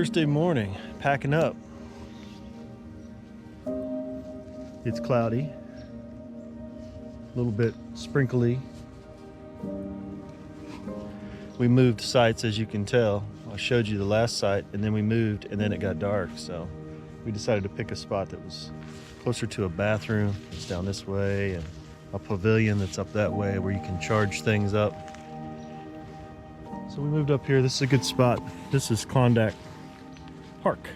Thursday morning, packing up. It's cloudy, a little bit sprinkly. We moved sites, as you can tell. I showed you the last site, and then we moved, and then it got dark, so we decided to pick a spot that was closer to a bathroom. It's down this way, and a pavilion that's up that way where you can charge things up. So we moved up here. This is a good spot. This is Klondike Park.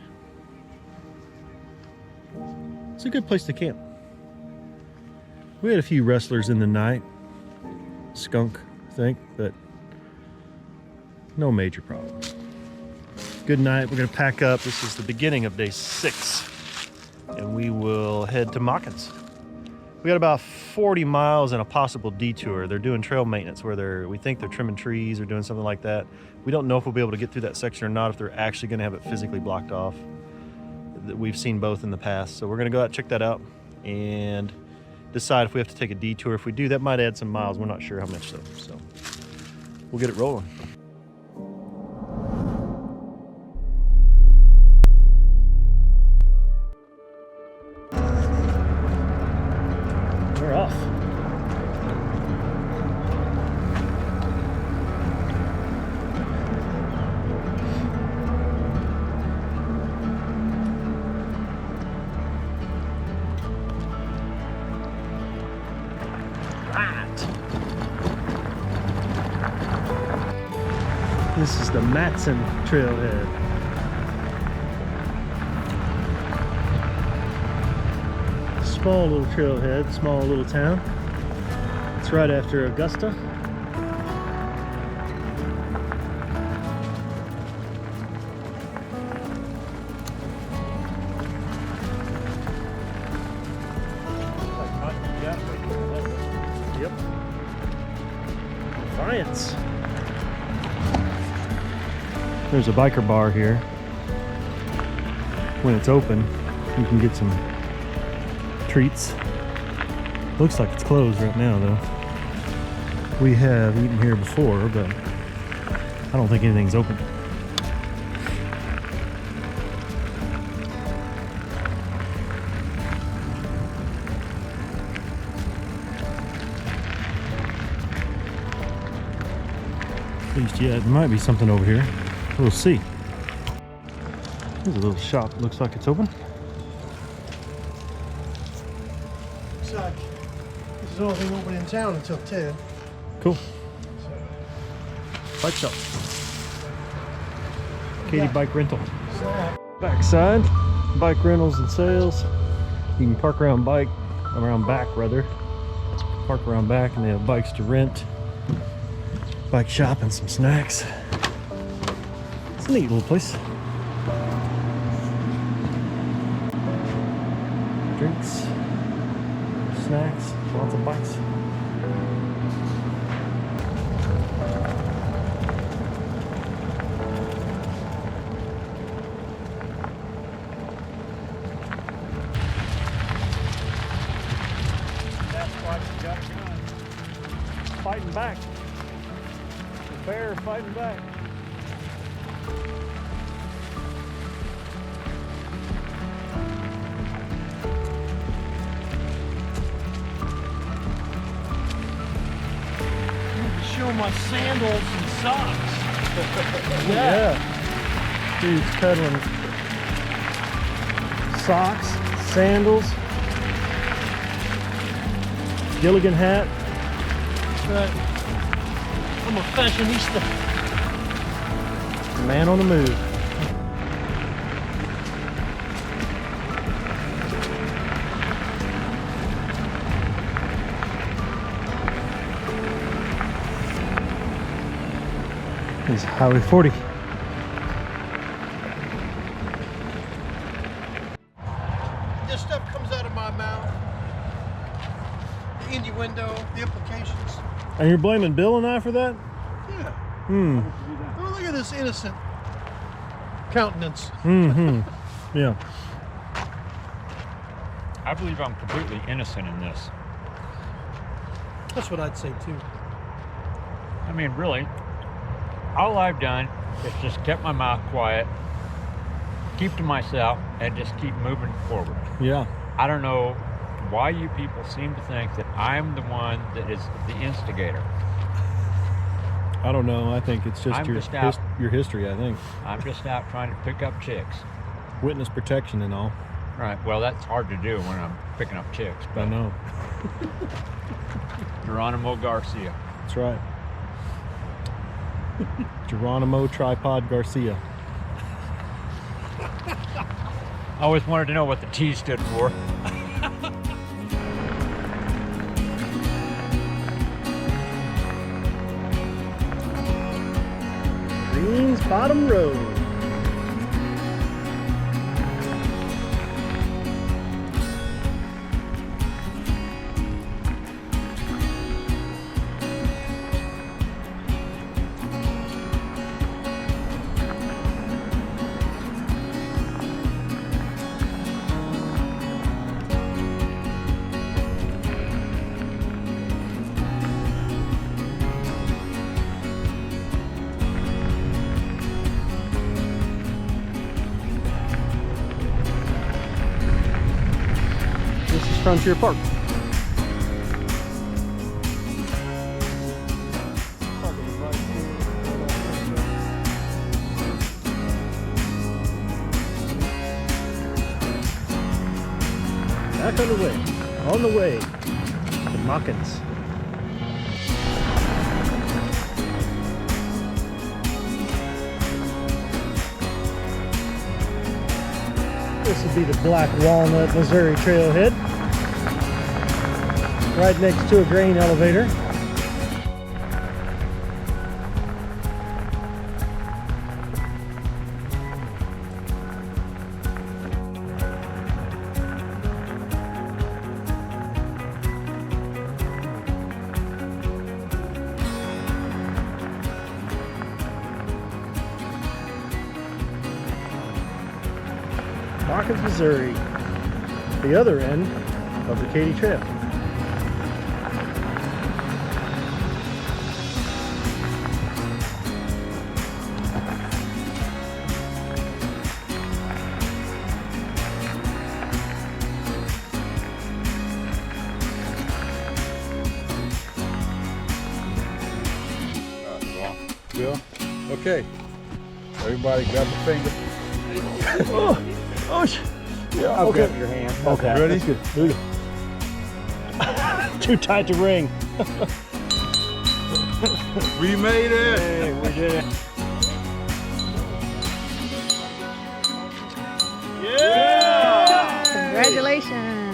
It's a good place to camp. We had a few rustlers in the night. Skunk, I think, but no major problems. Good night. We're gonna pack up. This is the beginning of day 6, and we will head to Machen. We got about 40 miles and a possible detour. They're doing trail maintenance where we think they're trimming trees or doing something like that. We don't know if we'll be able to get through that section or not, if they're actually gonna have it physically blocked off. We've seen both in the past. So we're gonna go out and check that out and decide if we have to take a detour. If we do, that might add some miles. We're not sure how much though. So we'll get it rolling. We're off. This is the Machen trailhead. Small little trailhead, small little town. It's right after Augusta. Yep. Defiance. There's a biker bar here. When it's open, you can get some treats. Looks like it's closed right now though. We have eaten here before, but I don't think anything's open. At least, yeah, there might be something over here. We'll see. There's a little shop. Looks like it's open. Looks like this is the only thing open in town until 10. Cool. Bike shop. Katy Bike Rental. Backside, bike rentals and sales. You can park around back rather. Park around back, and they have bikes to rent. Bike shop and some snacks. It's a neat little place. Drinks, snacks, lots of bikes. That's why you got a gun. Fighting back. The bear fighting back. Show my sandals and socks. Yeah. Dude's peddling socks, sandals, Gilligan hat. But I'm a fashionista. Man on the move. This is Highway 40. This stuff comes out of my mouth. The innuendo, the implications. And you're blaming Bill and I for that? Yeah. Hmm. Oh, look at this innocent countenance. Mm-hmm. Yeah. I believe I'm completely innocent in this. That's what I'd say too. I mean, really, all I've done is just kept my mouth quiet keep to myself and just keep moving forward. Yeah. I don't know why you people seem to think that I'm the one that is the instigator. I don't know. I think it's just I'm your just out. your history. I think I'm just out trying to pick up chicks. witness protection and all. Right. Well, that's hard to do when I'm picking up chicks. I But know. Geronimo Garcia. That's right. Geronimo Tripod Garcia. I always wanted to know what the T stood for. Greens Bottom Road. This is Frontier Park. Back on the way to Machens. This would be the Black Walnut, Missouri trailhead. Right next to a grain elevator. Machen, Missouri, the other end of the Katy Trail. Bill? Okay. Everybody grab the finger. Yeah, I'll okay. grab your hand. Okay, Ready? that's good. Too tight to ring. We made it! Hey, we did it. Yeah! Congratulations.